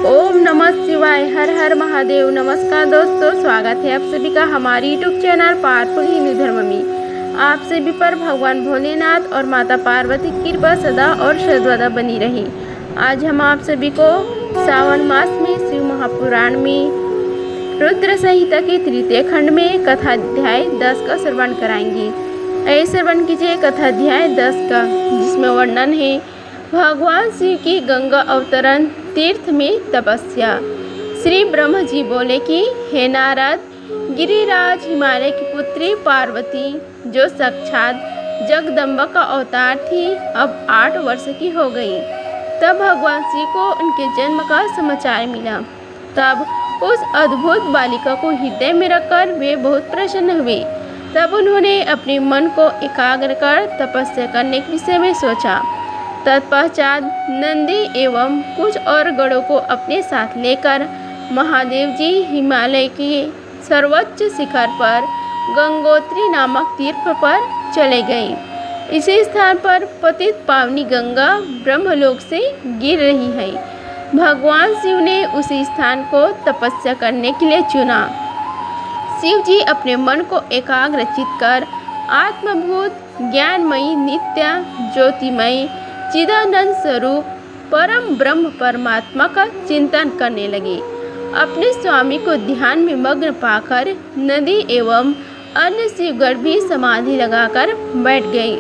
ओम नमः शिवाय। हर हर महादेव। नमस्कार दोस्तों, स्वागत है आप सभी का हमारी यूट्यूब चैनल पावरफुल हिंदू धर्म में। आप सभी पर भगवान भोलेनाथ और माता पार्वती की कृपा सदा और सर्वदा बनी रही। आज हम आप सभी को सावन मास में शिव महापुराण में रुद्र संहिता के तृतीय खंड में कथा अध्याय 10 का श्रवण कराएंगे। ऐसे श्रवण कीजिए कथा अध्याय 10 का, जिसमें वर्णन है भगवान शिव की गंगा अवतरण तीर्थ में तपस्या। श्री ब्रह्म जी बोले कि हे नारद, गिरिराज हिमालय की पुत्री पार्वती, जो साक्षात जगदम्बा का अवतार थी, अब 8 वर्ष की हो गई। तब भगवान शिव को उनके जन्म का समाचार मिला। तब उस अद्भुत बालिका को हृदय में रखकर वे बहुत प्रसन्न हुए। तब उन्होंने अपने मन को एकाग्र कर तपस्या करने के विषय में सोचा। तत्पश्चात नंदी एवं कुछ और गणों को अपने साथ लेकर महादेव जी हिमालय के सर्वोच्च शिखर पर गंगोत्री नामक तीर्थ पर चले गए। इसी स्थान पर पतित पावनी गंगा ब्रह्मलोक से गिर रही है। भगवान शिव ने उसी स्थान को तपस्या करने के लिए चुना। शिव जी अपने मन को एकाग्रचित कर आत्मभूत ज्ञानमयी नित्य ज्योतिमय चिदानंद स्वरूप परम ब्रह्म परमात्मा का चिंतन करने लगे। अपने स्वामी को ध्यान में मग्न पाकर नदी एवं अन्य शिवगण भी समाधि लगाकर बैठ गए।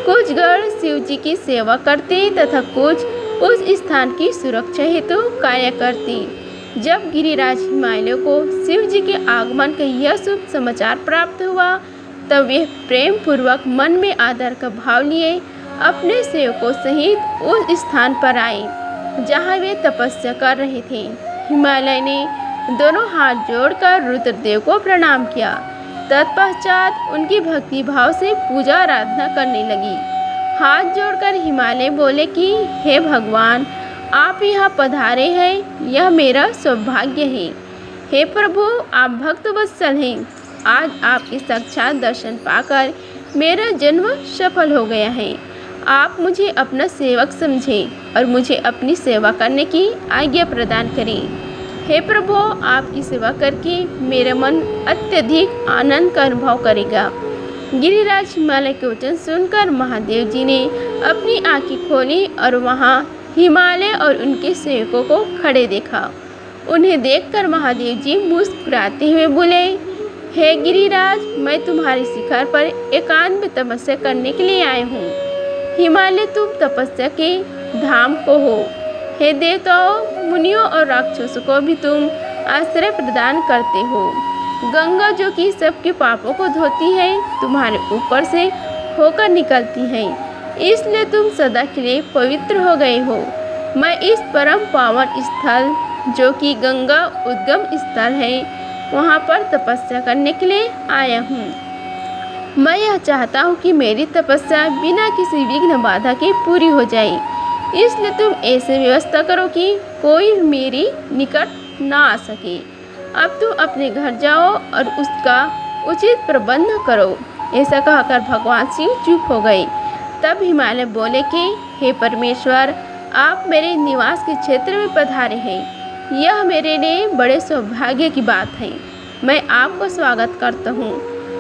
कुछ गण शिव जी की सेवा करते तथा कुछ उस स्थान की सुरक्षा हेतु कार्य करते। जब गिरिराज हिमालय को शिव जी के आगमन का यह शुभ समाचार प्राप्त हुआ, तब वे प्रेम पूर्वक मन में आदर का भाव लिए अपने सेवकों सहित उस स्थान पर आए जहाँ वे तपस्या कर रहे थे। हिमालय ने दोनों हाथ जोड़कर रुद्रदेव को प्रणाम किया। तत्पश्चात उनकी भक्ति भाव से पूजा आराधना करने लगी। हाथ जोड़कर हिमालय बोले कि हे भगवान, आप यहाँ पधारे हैं, यह मेरा सौभाग्य है। हे प्रभु, आप भक्त वत्सल हैं। आज आपके साक्षात दर्शन पाकर मेरा जन्म सफल हो गया है। आप मुझे अपना सेवक समझें और मुझे अपनी सेवा करने की आज्ञा प्रदान करें। हे प्रभु, आपकी सेवा करके मेरा मन अत्यधिक आनंद का अनुभव करेगा। गिरिराज हिमालय के वचन सुनकर महादेव जी ने अपनी आंखें खोली और वहां हिमालय और उनके सेवकों को खड़े देखा। उन्हें देखकर महादेव जी मुस्कुराते हुए बोले, हे गिरिराज, मैं तुम्हारे शिखर पर एकांत में तपस्या करने के लिए आया हूँ। हिमालय, तुम तपस्या के धाम को हो। हे देवताओं, मुनियों और राक्षसों को भी तुम आश्रय प्रदान करते हो। गंगा, जो कि सबके पापों को धोती है, तुम्हारे ऊपर से होकर निकलती है, इसलिए तुम सदा के लिए पवित्र हो गए हो। मैं इस परम पावन स्थल, जो कि गंगा उद्गम स्थल है, वहाँ पर तपस्या करने के लिए आया हूँ। मैं यह चाहता हूँ कि मेरी तपस्या बिना किसी विघ्न बाधा के पूरी हो जाए, इसलिए तुम ऐसे व्यवस्था करो कि कोई मेरी निकट ना आ सके। अब तुम अपने घर जाओ और उसका उचित प्रबंध करो। ऐसा कहकर भगवान शिव चुप हो गए। तब हिमालय बोले कि हे परमेश्वर, आप मेरे निवास के क्षेत्र में पधारे हैं। यह मेरे लिए बड़े सौभाग्य की बात है। मैं आपको स्वागत करता हूँ।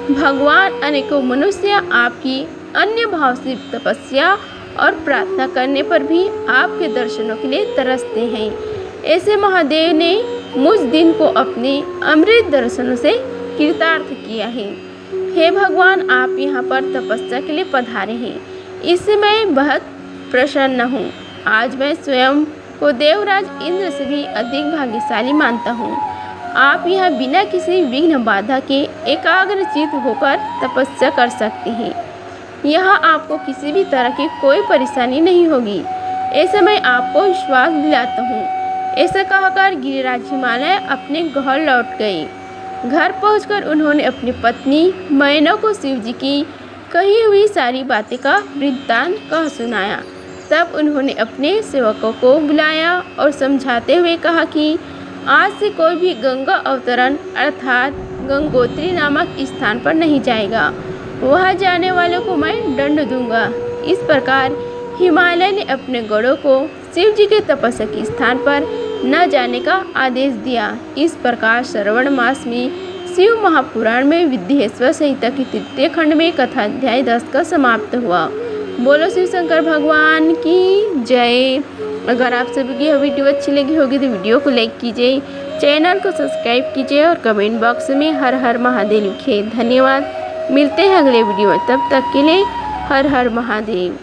भगवान, अनेकों मनुष्य आपकी अन्य भाव से तपस्या और प्रार्थना करने पर भी आपके दर्शनों के लिए तरसते हैं। ऐसे महादेव ने मुझ दिन को अपने अमृत दर्शनों से कृतार्थ किया है। हे भगवान, आप यहाँ पर तपस्या के लिए पधारे हैं, इससे मैं बहुत प्रसन्न हूँ। आज मैं स्वयं को देवराज इंद्र से भी अधिक भाग्यशाली मानता हूँ। आप यहाँ बिना किसी विघ्न बाधा के एकाग्रचित होकर तपस्या कर सकते हैं। यहाँ आपको किसी भी तरह की कोई परेशानी नहीं होगी, ऐसा मैं आपको विश्वास दिलाता हूँ। ऐसा कहकर गिरिराज हिमालय अपने घर लौट गए। घर पहुंचकर उन्होंने अपनी पत्नी मैना को शिव जी की कही हुई सारी बातें का वृत्तांत कह सुनाया। तब उन्होंने अपने सेवकों को बुलाया और समझाते हुए कहा कि आज से कोई भी गंगा अवतरण अर्थात गंगोत्री नामक स्थान पर नहीं जाएगा। वहाँ जाने वालों को मैं दंड दूंगा। इस प्रकार हिमालय ने अपने गणों को शिव जी के तपस्या के स्थान पर न जाने का आदेश दिया। इस प्रकार श्रवण मास में शिव महापुराण में विद्येश्वर संहिता की तृतीय खंड में कथा अध्याय 10 का समाप्त हुआ। बोलो शिव शंकर भगवान की जय। अगर आप सभी की यह वीडियो अच्छी लगी होगी तो वीडियो को लाइक कीजिए, चैनल को सब्सक्राइब कीजिए और कमेंट बॉक्स में हर हर महादेव लिखिए। धन्यवाद। मिलते हैं अगले वीडियो में, तब तक के लिए हर हर महादेव।